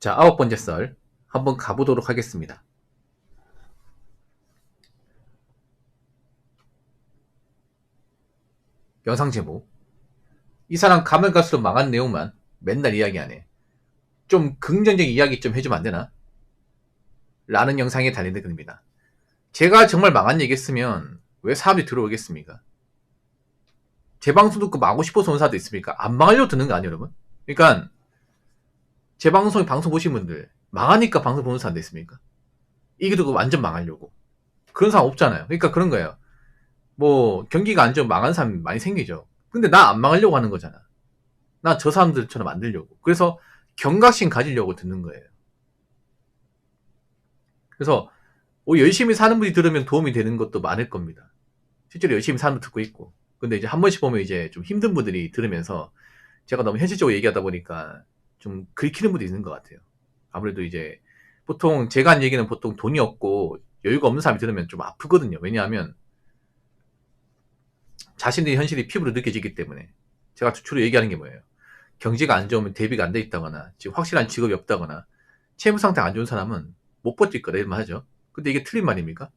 자, 9번째 썰 한번 가보도록 하겠습니다. 영상 제목, 이 사람 가면 갈수록 망한 내용만 맨날 이야기하네. 좀 긍정적인 이야기 좀 해주면 안 되나? 라는 영상에 달린 댓글입니다. 제가 정말 망한 얘기 했으면 왜 사람들이 들어오겠습니까? 제 방송 듣고 망하고 싶어서 온 사람도 있습니까? 안 망하려고 듣는 거 아니에요, 여러분? 그러니까 제 방송 보신 분들 망하니까 방송 보는 사람도 있습니까? 이게 듣고 완전 망하려고. 그런 사람 없잖아요. 그러니까 그런 거예요. 뭐 경기가 안 좋으면 망하는 사람이 많이 생기죠. 근데 나 안 망하려고 하는 거잖아. 나 저 사람들처럼 만들려고. 그래서 경각심 가지려고 듣는 거예요. 그래서 열심히 사는 분이 들으면 도움이 되는 것도 많을 겁니다. 실제로 열심히 사는 분 듣고 있고. 근데 이제 한 번씩 보면 이제 좀 힘든 분들이 들으면서 제가 너무 현실적으로 얘기하다 보니까 좀 긁히는 분도 있는 것 같아요. 아무래도 이제 보통 제가 한 얘기는 보통 돈이 없고 여유가 없는 사람이 들으면 좀 아프거든요. 왜냐하면 자신의 현실이 피부로 느껴지기 때문에. 제가 주로 얘기하는 게 뭐예요? 경제가 안 좋으면 대비가 안 돼 있다거나 지금 확실한 직업이 없다거나 채무 상태가 안 좋은 사람은 못 버틸 거다 이런 말 하죠. 근데 이게 틀린 말입니까?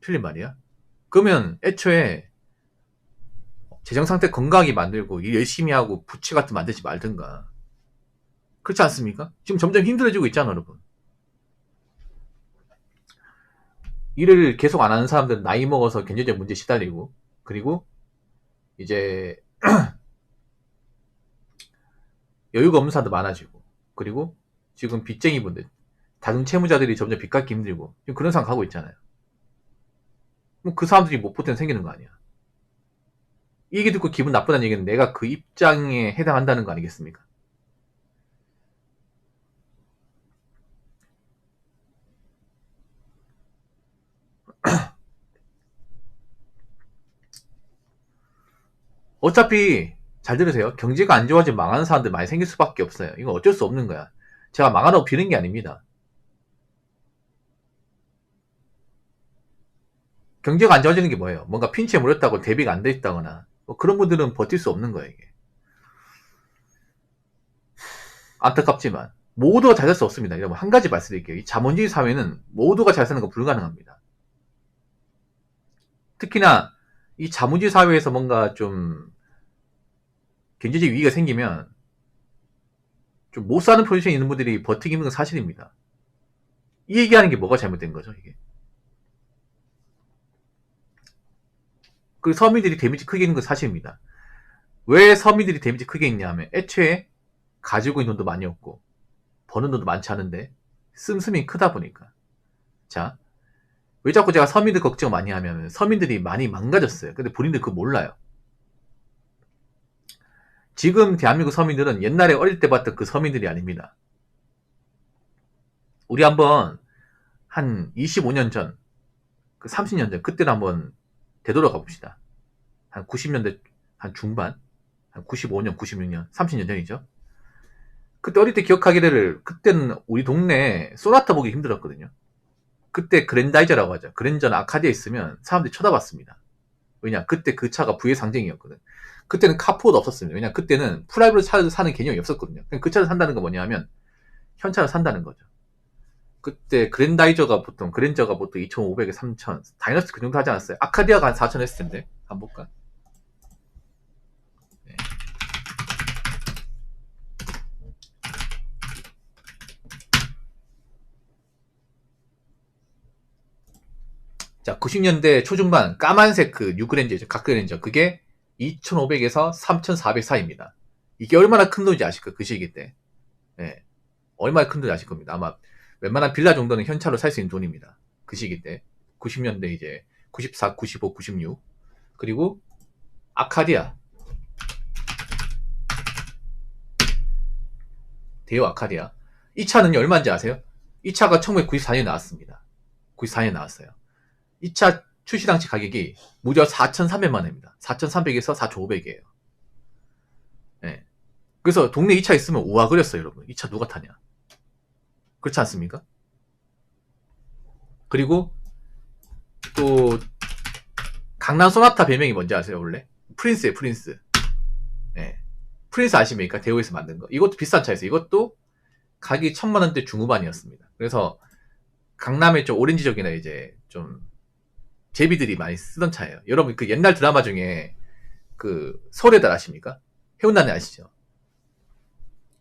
틀린 말이야? 그러면 애초에 재정 상태 건강하게 만들고 일 열심히 하고 부채 같은 거 만들지 말든가. 그렇지 않습니까? 지금 점점 힘들어지고 있잖아, 여러분. 일을 계속 안 하는 사람들은 나이 먹어서 경제적 문제에 시달리고, 그리고 이제 여유가 없는 사람도 많아지고, 그리고 지금 빚쟁이 분들, 다른 채무자들이 점점 빚 갚기 힘들고, 지금 그런 상황 가고 있잖아요. 뭐 그 사람들이 못 버티면 생기는 거 아니야. 이 얘기 듣고 기분 나쁘다는 얘기는 내가 그 입장에 해당한다는 거 아니겠습니까? 어차피 잘 들으세요. 경제가 안 좋아지면 망하는 사람들 많이 생길 수밖에 없어요. 이건 어쩔 수 없는 거야. 제가 망하라고 비는 게 아닙니다. 경제가 안 좋아지는 게 뭐예요? 뭔가 핀치에 몰렸다고 대비가 안 돼 있다거나 뭐 그런 분들은 버틸 수 없는 거예요. 이게 안타깝지만 모두가 잘 살 수 없습니다. 여러분 한 가지 말씀드릴게요. 이 자본주의 사회는 모두가 잘 사는 건 불가능합니다. 특히나 이 자본주의 사회에서 뭔가 좀 경제적 위기가 생기면 좀 못 사는 포지션에 있는 분들이 버티기 힘든 건 사실입니다. 이 얘기하는 게 뭐가 잘못된 거죠, 이게? 그 서민들이 데미지 크게 있는 건 사실입니다. 왜 서민들이 데미지 크게 있냐 하면 애초에 가지고 있는 돈도 많이 없고 버는 돈도 많지 않은데 씀씀이 크다 보니까. 자, 왜 자꾸 제가 서민들 걱정 많이 하면 서민들이 많이 망가졌어요. 근데 본인들 그거 몰라요. 지금 대한민국 서민들은 옛날에 어릴 때 봤던 그 서민들이 아닙니다. 우리 한번 한 25년 전, 그 30년 전, 그때는 한번 되돌아가 봅시다. 한 90년대 한 중반, 한 95년, 96년, 30년 전이죠. 그때 어릴 때 기억하기를 그때는 우리 동네에 소나타 보기 힘들었거든요. 그때 그랜다이저라고 하죠. 그랜저나 아카디아 있으면 사람들이 쳐다봤습니다. 왜냐? 그때 그 차가 부의 상징이었거든. 그때는 카포도 없었습니다. 왜냐? 그때는 프라이빗 차를 사는 개념이 없었거든요. 그 차를 산다는 건 뭐냐 하면 현차를 산다는 거죠. 그때 그랜저가 보통 2,500에 3,000, 다이너스 그 정도 하지 않았어요? 아카디아가 한 4,000 했을 텐데. 한번 볼까? 네. 자, 90년대 초중반 까만색 그 뉴그랜저죠. 각그랜저. 그게 2,500에서 3,400 사이입니다. 이게 얼마나 큰 돈인지 아실까요? 그 시기 때. 네. 얼마나 큰 돈인지 아실 겁니다. 아마 웬만한 빌라 정도는 현찰로 살 수 있는 돈입니다. 그 시기 때. 90년대 이제 94, 95, 96. 그리고 아카디아. 대우 아카디아. 이 차는 얼마인지 아세요? 이 차가 1994년에 나왔습니다. 94년에 나왔어요. 이 차 출시 당시 가격이 무려 4,300만 원입니다. 4,300에서 4,500이에요. 네. 그래서 동네 이 차 있으면 우와 그렸어요, 여러분. 이 차 누가 타냐? 그렇지 않습니까? 그리고 또 강남 소나타 별명이 뭔지 아세요, 원래? 프린스예요, 프린스. 네. 프린스 아십니까? 대우에서 만든 거. 이것도 비싼 차였어요. 이것도 가격이 1000만원대 중후반이었습니다. 그래서 강남의 좀 오렌지 쪽이나 이제 좀 제비들이 많이 쓰던 차예요. 여러분 그 옛날 드라마 중에 그 서울의 달 아십니까? 해운단에 아시죠?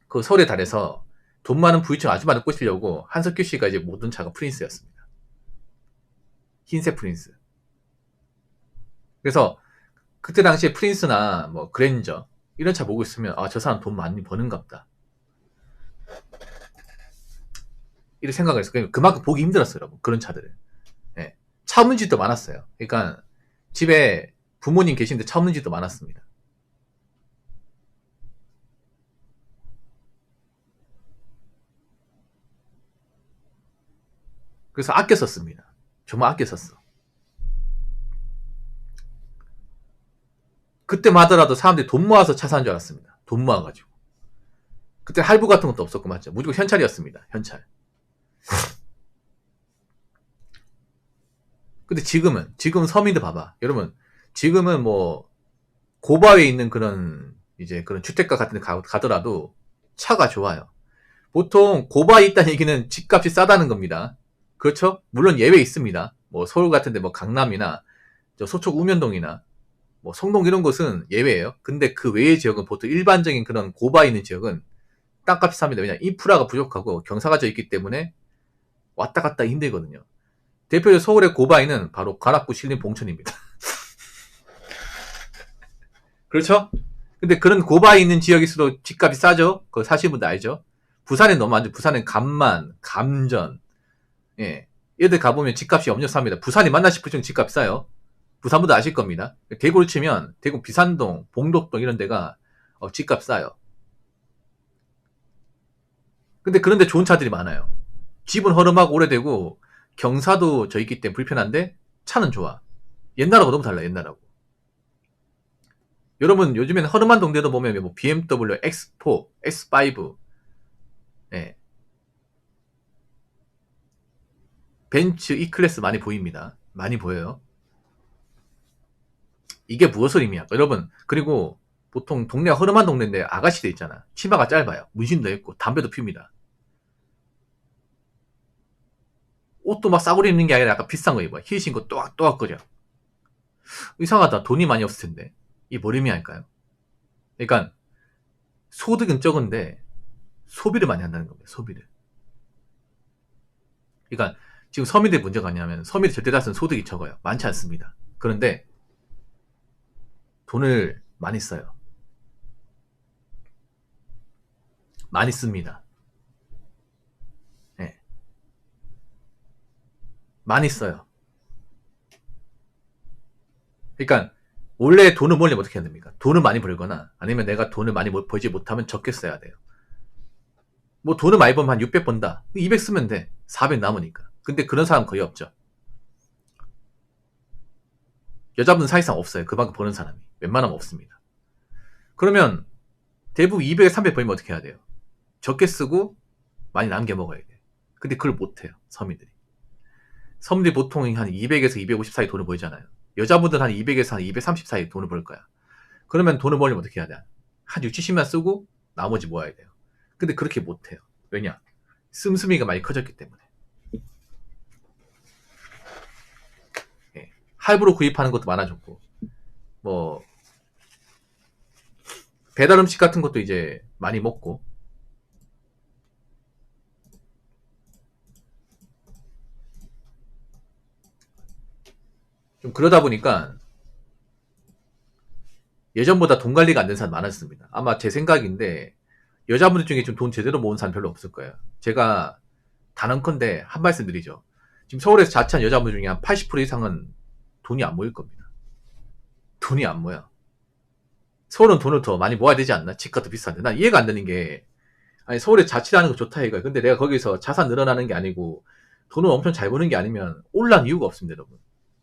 그 서울의 달에서 돈 많은 부유층 아줌마를 꼬시려고 한석규 씨가 이제 모든 차가 프린스였습니다. 흰색 프린스. 그래서 그때 당시에 프린스나 뭐 그랜저 이런 차 보고 있으면 아, 저 사람 돈 많이 버는갑다. 이렇게 생각을 했어요. 그만큼 보기 힘들었어요, 여러분. 그런 차들을. 예. 차 없는 집도 많았어요. 그러니까 집에 부모님 계신데 차 없는 집도 많았습니다. 그래서 아껴 썼습니다. 정말 아껴 썼어. 그때만 하더라도 사람들이 돈 모아서 차 사는 줄 알았습니다. 돈 모아가지고. 그때 할부 같은 것도 없었고 맞죠? 무조건 현찰이었습니다. 현찰. 근데 지금 서민들 봐봐. 여러분, 지금은 뭐, 고바위에 있는 그런, 이제 그런 주택가 같은 데 가더라도 차가 좋아요. 보통 고바위에 있다는 얘기는 집값이 싸다는 겁니다. 그렇죠? 물론 예외 있습니다. 뭐 서울 같은데 뭐 강남이나 저 서초 우면동이나 뭐 성동 이런 곳은 예외예요. 근데 그 외의 지역은 보통 일반적인 그런 고바위 있는 지역은 땅값이 쌉니다. 왜냐 인프라가 부족하고 경사가 져 있기 때문에 왔다 갔다 힘들거든요. 대표적으로 서울의 고바위는 바로 관악구 신림 봉천입니다. 그렇죠? 근데 그런 고바위 있는 지역일수록 집값이 싸죠? 그거 사시는 분들 알죠? 부산엔 너무 안 좋아요. 부산엔 감만, 감전, 예. 얘들 가보면 집값이 엄청 쌉니다. 부산이 맞나 싶을 정도 집값이 싸요. 부산분들 아실 겁니다. 대구를 치면 대구 비산동, 봉덕동 이런 데가 집값 싸요. 근데 그런데 좋은 차들이 많아요. 집은 허름하고 오래되고 경사도 져 있기 때문에 불편한데 차는 좋아. 옛날하고 너무 달라. 옛날하고. 여러분 요즘에는 허름한 동네도 보면 뭐 BMW X4, X5, 예. 벤츠 E클래스 많이 보입니다. 많이 보여요. 이게 무엇을 의미할까? 여러분, 그리고 보통 동네가 허름한 동네인데 아가씨들 있잖아. 치마가 짧아요. 문신도 있고 담배도 핍니다. 옷도 막 싸구려 입는 게 아니라 약간 비싼 거 입어요. 힐 신고 또악또악거려. 이상하다. 돈이 많이 없을 텐데. 이게 뭘 의미할까요? 그러니까 소득은 적은데 소비를 많이 한다는 겁니다. 소비를. 그러니까 지금 서민들 문제가 뭐냐면 서민들 절대 다수는 소득이 적어요. 많지 않습니다. 그런데 돈을 많이 써요. 많이 씁니다. 네. 많이 써요. 그러니까 원래 돈을 벌려면 어떻게 해야 됩니까? 돈을 많이 벌거나 아니면 내가 돈을 많이 벌지 못하면 적게 써야 돼요. 뭐 돈을 많이 벌면 한 600 번다. 200 쓰면 돼. 400 남으니까. 근데 그런 사람 거의 없죠. 여자분 사실상 없어요. 그만큼 버는 사람이. 웬만하면 없습니다. 그러면 대부분 200에 300 벌면 어떻게 해야 돼요? 적게 쓰고 많이 남겨 먹어야 돼요. 근데 그걸 못해요. 서민들이. 서민들이 보통 한 200에서 250 사이 돈을 벌잖아요. 여자분들 한 200에서 한 230 사이 돈을 벌 거야. 그러면 돈을 벌려면 어떻게 해야 돼? 한 6, 70만 쓰고 나머지 모아야 돼요. 근데 그렇게 못해요. 왜냐? 씀씀이가 많이 커졌기 때문에. 예. 할부로 구입하는 것도 많아졌고 뭐 배달 음식 같은 것도 이제 많이 먹고 좀 그러다 보니까 예전보다 돈 관리가 안 된 사람 많았습니다. 아마 제 생각인데 여자분들 중에 좀 돈 제대로 모은 사람 별로 없을 거예요. 제가 단언컨대 한 말씀 드리죠. 지금 서울에서 자취한 여자분 중에 한 80% 이상은 돈이 안 모일 겁니다. 돈이 안 모여. 서울은 돈을 더 많이 모아야 되지 않나? 집값도 비싼데. 난 이해가 안 되는 게 아니 서울에 자취하는 거 좋다 이거야. 근데 내가 거기서 자산 늘어나는 게 아니고 돈을 엄청 잘 버는 게 아니면 올란 이유가 없습니다, 여러분.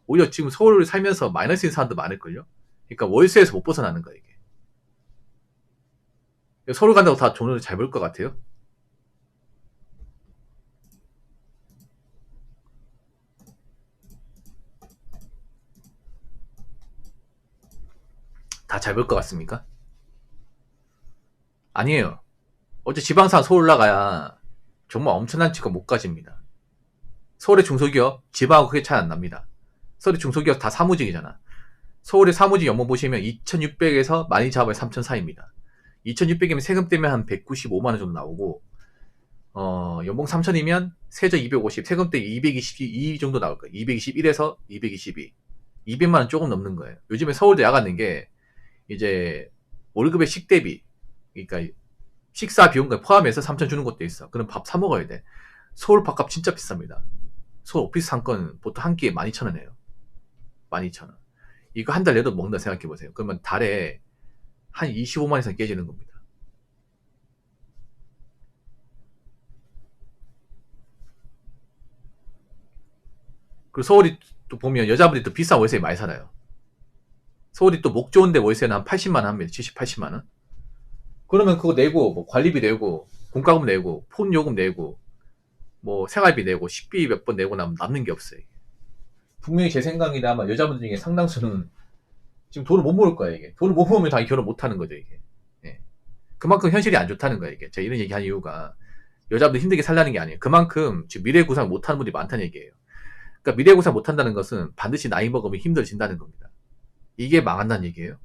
오히려 지금 서울 살면서 마이너스인 사람도 많을걸요? 그러니까 월세에서 못 벗어나는 거야, 이게. 서울 간다고 다 돈을 잘 벌 것 같아요? 다 잘 벌 것 같습니까? 아니에요. 어째 지방사 서울 올라가야 정말 엄청난 집값 못 가집니다. 서울의 중소기업 지방하고 크게 차이 안 납니다. 서울의 중소기업 다 사무직이잖아. 서울의 사무직 연봉 보시면 2,600에서 많이 잡아야 3,000 사이입니다. 2,600이면 세금 때문에 한 195만원 정도 나오고, 연봉 3,000이면 세전 250, 세금 때 222 정도 나올 거예요. 221에서 222. 200만원 조금 넘는 거예요. 요즘에 서울대 야간는 게, 이제, 월급의 식대비, 그러니까 식사 비용까지 포함해서 3,000 주는 것도 있어. 그럼 밥 사 먹어야 돼. 서울 밥값 진짜 비쌉니다. 서울 오피스 상권 보통 한 끼에 12,000원이에요. 12,000원. 이거 한 달 내도 먹는다 생각해보세요. 그러면 달에 한 25만 이상 깨지는 겁니다. 그리고 서울이 또 보면 여자분들이 또 비싼 월세에 많이 살아요. 서울이 또 목 좋은데 월세는 한 80만 원 합니다. 70, 80만 원. 그러면 그거 내고 뭐 관리비 내고 공과금 내고 폰 요금 내고 뭐 생활비 내고 식비 몇 번 내고 나면 남는 게 없어요. 분명히 제 생각이라 아마 여자분들 중에 상당수는 지금 돈을 못 모을 거야 이게. 돈을 못 모으면 당연히 결혼 못 하는 거죠 이게. 예. 그만큼 현실이 안 좋다는 거야 이게. 제가 이런 얘기 한 이유가 여자분들 힘들게 살라는 게 아니에요. 그만큼 지금 미래 구상 못 하는 분들이 많다는 얘기예요. 그러니까 미래 구상 못 한다는 것은 반드시 나이 먹으면 힘들어진다는 겁니다. 이게 망한다는 얘기예요.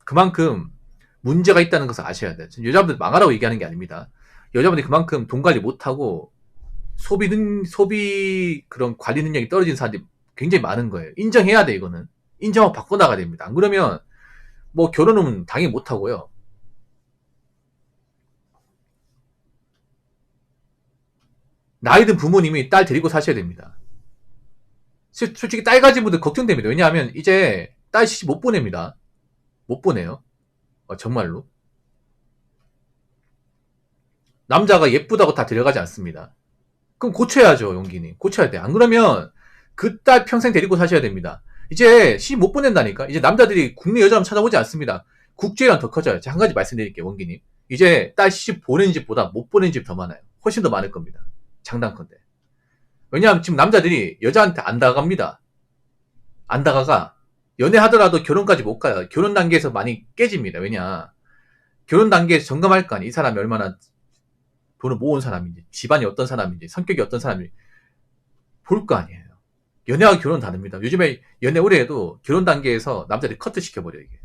그만큼 문제가 있다는 것을 아셔야 돼요. 여자분들 망하라고 얘기하는 게 아닙니다. 여자분들이 그만큼 돈 관리 못하고 소비 그런 관리 능력이 떨어진 사람들이 굉장히 많은 거예요. 인정해야 돼 이거는. 인정하고 바꿔나가야 됩니다. 안 그러면 뭐 결혼은 당연히 못하고요. 나이 든 부모님이 딸 데리고 사셔야 됩니다. 솔직히 딸 가진 분들 걱정됩니다. 왜냐하면 이제 딸 시집 못 보냅니다. 못 보내요. 정말로. 남자가 예쁘다고 다 데려가지 않습니다. 그럼 고쳐야죠, 용기님. 고쳐야 돼. 안 그러면 그 딸 평생 데리고 사셔야 됩니다. 이제 시집 못 보낸다니까. 이제 남자들이 국내 여자만 찾아오지 않습니다. 국제란 더 커져요. 제가 한 가지 말씀드릴게요, 원기님. 이제 딸 시집 보낸 집보다 못 보낸 집 더 많아요. 훨씬 더 많을 겁니다. 장단컨대. 왜냐하면 지금 남자들이 여자한테 안 다가갑니다. 안 다가가. 연애하더라도 결혼까지 못 가요. 결혼 단계에서 많이 깨집니다. 왜냐. 결혼 단계에서 점검할 거 아니에요. 이 사람이 얼마나 돈을 모은 사람인지, 집안이 어떤 사람인지, 성격이 어떤 사람인지 볼 거 아니에요. 연애하고 결혼 다릅니다. 요즘에 연애 오래 해도 결혼 단계에서 남자들이 커트 시켜버려요, 이게.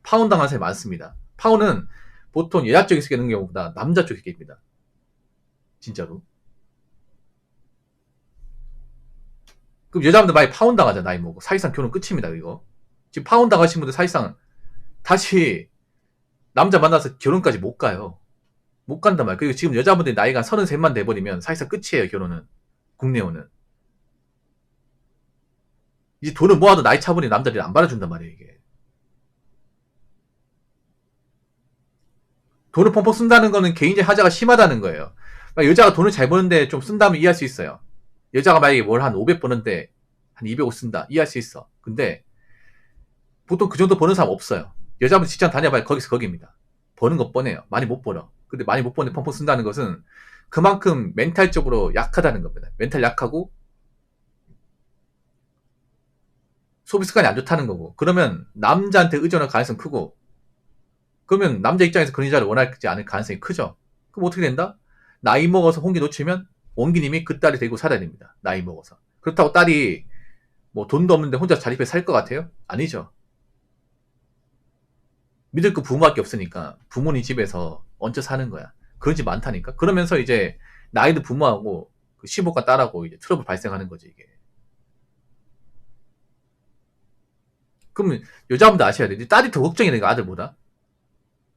파혼 당한 사람이 많습니다. 파혼은 보통 여자 쪽에서 깨는 경우보다 남자 쪽에서 깹니다. 진짜로. 그럼 여자분들 많이 파혼 당하잖아, 나이 먹고. 사실상 결혼 끝입니다, 이거. 지금 파혼 당하신 분들 사실상 다시 남자 만나서 결혼까지 못 가요. 못 간단 말이에요. 그리고 지금 여자분들이 나이가 33만 돼버리면 사실상 끝이에요, 결혼은. 국내혼은. 이제 돈을 모아도 나이 차보니 남자들이 안 받아준단 말이에요, 이게. 돈을 펑펑 쓴다는 거는 개인적 하자가 심하다는 거예요. 여자가 돈을 잘 버는데 좀 쓴다면 이해할 수 있어요. 여자가 만약에 뭘 한 500 버는데 한 250 쓴다. 이해할 수 있어. 근데 보통 그 정도 버는 사람 없어요. 여자분 직장 다녀봐야 거기서 거기입니다. 버는 거 뻔해요. 많이 못 벌어. 근데 많이 못 버는데 펑펑 쓴다는 것은 그만큼 멘탈적으로 약하다는 겁니다. 멘탈 약하고 소비 습관이 안 좋다는 거고. 그러면 남자한테 의존할 가능성이 크고, 그러면 남자 입장에서 그런 여자를 원하지 않을 가능성이 크죠. 그럼 어떻게 된다? 나이 먹어서 홍기 놓치면 원기님이 그 딸을 데리고 살아야 됩니다. 나이 먹어서. 그렇다고 딸이 뭐 돈도 없는데 혼자 자립해 살 것 같아요? 아니죠. 믿을 그 부모밖에 없으니까 부모님 집에서 얹혀 사는 거야. 그런 집 많다니까. 그러면서 이제 나이도 부모하고 그 시부가 딸하고 이제 트러블 발생하는 거지 이게. 그러면 여자분도 아셔야 돼. 딸이 더 걱정이 되니까 아들보다.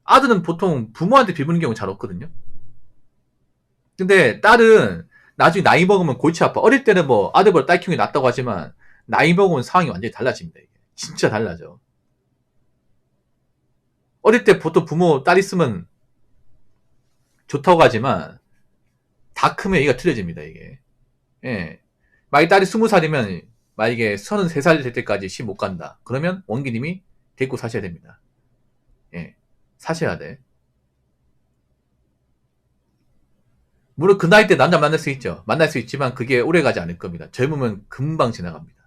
아들은 보통 부모한테 비비는 경우 잘 없거든요. 근데 딸은 나중에 나이 먹으면 골치 아파. 어릴 때는 뭐 아들보다 딸 키우는 게 낫다고 하지만 나이 먹으면 상황이 완전히 달라집니다. 이게. 진짜 달라져. 어릴 때 보통 부모 딸 있으면 좋다고 하지만 다 크면 얘기가 틀려집니다. 이게. 예. 만약에 딸이 20살이면 만약에 33살 될 때까지 시 못 간다. 그러면 원기님이 데리고 사셔야 됩니다. 예. 사셔야 돼. 물론 그 나이 때 남자 만날 수 있죠. 만날 수 있지만 그게 오래가지 않을 겁니다. 젊으면 금방 지나갑니다.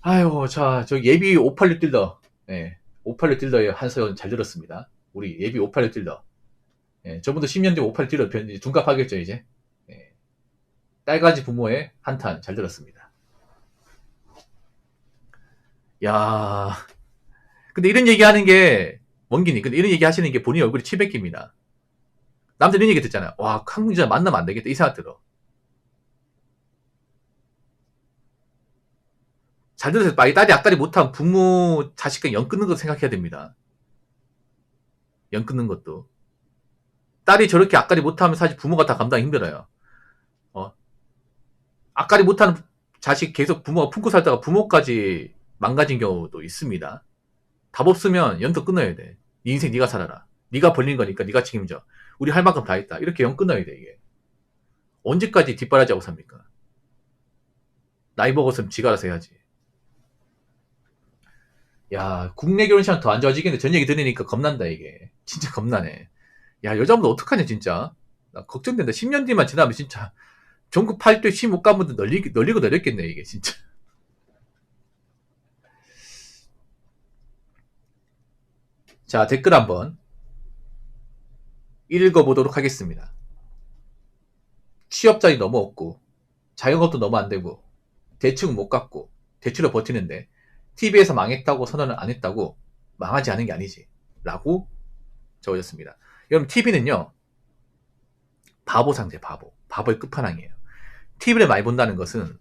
아유, 자, 저 예비 586 딜러. 예. 586 딜러의 한소연 잘 들었습니다. 우리 예비 58 딜러. 예, 저분도 10년 뒤에 58 딜러 둔갑하겠죠, 이제. 예. 딸가지 부모의 한탄 잘 들었습니다. 야, 근데 이런 얘기 하는 게, 원기님, 근데 이런 얘기 하시는 게 본인 얼굴이 치백기입니다. 남들 이런 얘기 듣잖아요. 와, 한국 여자 만나면 안 되겠다. 이 생각 들어. 잘 들으세요. 이 딸이 앞다리 못하면 부모, 자식과 연 끊는 거 생각해야 됩니다. 연 끊는 것도. 딸이 저렇게 앞다리 못하면 사실 부모가 다 감당이 힘들어요. 앞다리 못하는 자식 계속 부모가 품고 살다가 부모까지 망가진 경우도 있습니다. 답 없으면 연도 끊어야 돼. 네 인생 네가 살아라. 네가 벌린 거니까 네가 책임져. 우리 할 만큼 다 했다. 이렇게 연 끊어야 돼, 이게. 언제까지 뒷바라지하고 삽니까? 나이 먹었으면 지가 알아서 해야지. 야, 국내 결혼 시장 더 안 좋아지겠네. 전 얘기 들으니까 겁난다, 이게. 진짜 겁나네. 야, 여자분들 어떡하냐, 진짜. 나 걱정된다. 10년 뒤만 지나면 진짜 전국 8대 15가문도 널리고 널렸겠네, 이게, 진짜. 자, 댓글 한번 읽어보도록 하겠습니다. 취업자리 너무 없고, 자영업도 너무 안 되고, 대출은 못 갚고, 대출로 버티는데, TV에서 망했다고 선언을 안 했다고, 망하지 않은 게 아니지. 라고 적어졌습니다. 여러분, TV는요, 바보 상대, 바보. 바보의 끝판왕이에요. TV를 많이 본다는 것은,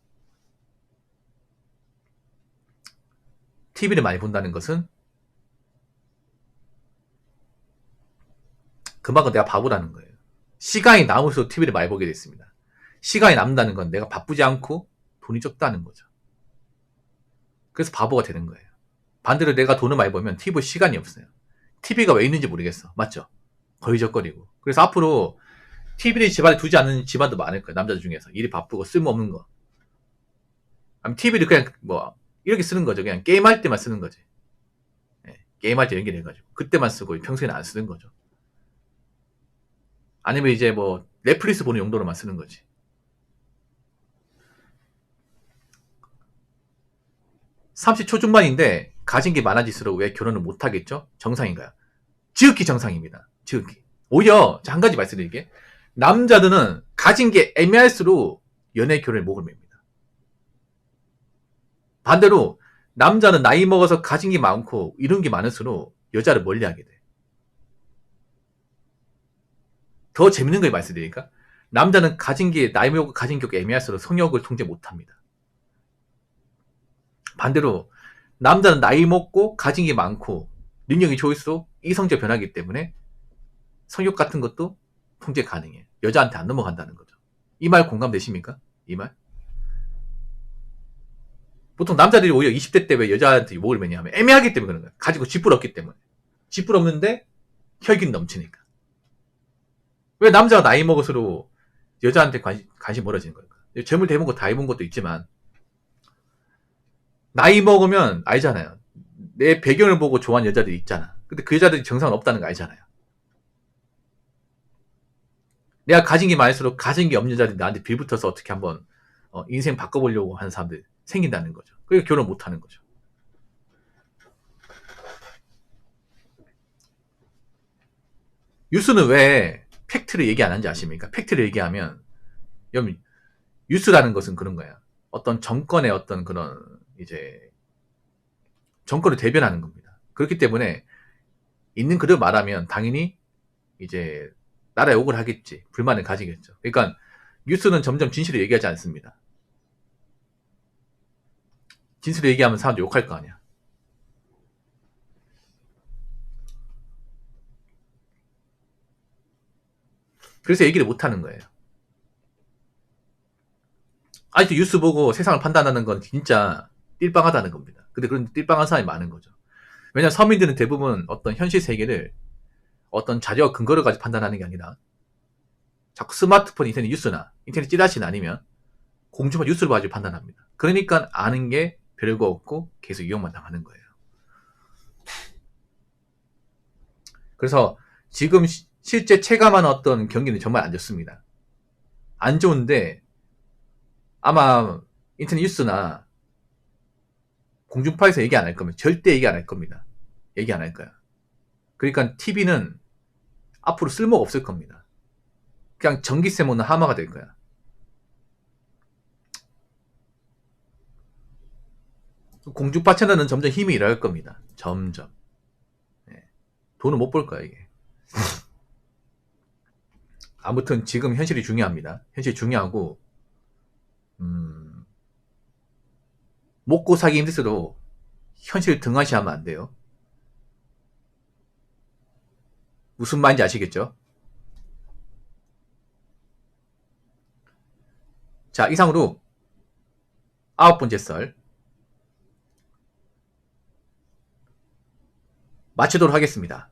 그만큼 내가 바보라는 거예요. 시간이 남을수록 TV를 많이 보게 됐습니다. 시간이 남는다는 건 내가 바쁘지 않고 돈이 적다는 거죠. 그래서 바보가 되는 거예요. 반대로 내가 돈을 많이 벌면 TV 볼 시간이 없어요. TV가 왜 있는지 모르겠어. 맞죠? 거리적거리고. 그래서 앞으로 TV를 집안에 두지 않는 집안도 많을 거예요. 남자들 중에서. 일이 바쁘고 쓸모없는 거. 아니면 TV를 그냥 이렇게 쓰는 거죠. 그냥 게임할 때만 쓰는 거지. 네, 게임할 때 연결해가지고. 그때만 쓰고 평소에는 안 쓰는 거죠. 아니면 이제 넷플릭스 보는 용도로만 쓰는 거지. (30 초중반인데) 가진 게 많아질수록 왜 결혼을 못하겠죠? 정상인가요? 지극히 정상입니다. 지극히. 오히려 한 가지 말씀드릴게. 남자들은 가진 게 애매할수록 연애 결혼에 목을 맵니다. 반대로 남자는 나이 먹어서 가진 게 많고 이런 게 많을수록 여자를 멀리하게 돼. 더 재밌는 걸 말씀드리니까 남자는 가진 게 나이 먹고 가진 게 애매할수록 성욕을 통제 못합니다. 반대로 남자는 나이 먹고 가진 게 많고 능력이 좋을수록 이성적 변하기 때문에 성욕 같은 것도 통제 가능해요. 여자한테 안 넘어간다는 거죠. 이 말 공감되십니까? 이 말? 보통 남자들이 오히려 20대 때 왜 여자한테 목을 매냐면 애매하기 때문에 그런 거예요. 가지고 쥐뿔없기 때문에. 쥐뿔없는데 혈기는 넘치니까. 왜 남자가 나이 먹을수록 여자한테 관심 멀어지는 걸까? 젊을 때 해본 거 다 해본 것도 있지만 나이 먹으면 알잖아요. 내 배경을 보고 좋아하는 여자들이 있잖아. 근데 그 여자들이 정상은 없다는 거 알잖아요. 내가 가진 게 많을수록 가진 게 없는 여자들이 나한테 빌붙어서 어떻게 한번 인생 바꿔보려고 하는 사람들 생긴다는 거죠. 그러니까 결혼 못하는 거죠. 뉴스는 왜 팩트를 얘기 안 하는지 아십니까? 팩트를 얘기하면 여러분 뉴스라는 것은 그런 거야. 어떤 정권의 어떤 그런 이제 정권을 대변하는 겁니다. 그렇기 때문에 있는 그대로 말하면 당연히 이제 나라에 욕을 하겠지. 불만을 가지겠죠. 그러니까 뉴스는 점점 진실을 얘기하지 않습니다. 진실을 얘기하면 사람들이 욕할 거 아니야. 그래서 얘기를 못 하는 거예요. 아직도 뉴스 보고 세상을 판단하는 건 진짜 띨빵하다는 겁니다. 근데 그런 띨빵한 사람이 많은 거죠. 왜냐하면 서민들은 대부분 어떤 현실 세계를 어떤 자료와 근거를 가지고 판단하는 게 아니라 자꾸 스마트폰, 인터넷 뉴스나 인터넷 찌라시나 아니면 공중파 뉴스를 가지고 판단합니다. 그러니까 아는 게 별거 없고 계속 이용만 당하는 거예요. 그래서 지금 실제 체감하는 어떤 경기는 정말 안 좋습니다. 안 좋은데 아마 인터넷 뉴스나 공중파에서 얘기 안 할 겁니다. 절대 얘기 안 할 겁니다. 얘기 안 할 거야. 그러니까 TV는 앞으로 쓸모가 없을 겁니다. 그냥 전기세 먹는 하마가 될 거야. 공중파 채널은 점점 힘이 잃어갈 겁니다. 점점. 예. 돈을 못 벌 거야, 이게. 아무튼 지금 현실이 중요합니다. 현실이 중요하고, 먹고 살기 힘들어도 현실 등한시하면 안 돼요. 무슨 말인지 아시겠죠? 자, 이상으로 9번째 썰 마치도록 하겠습니다.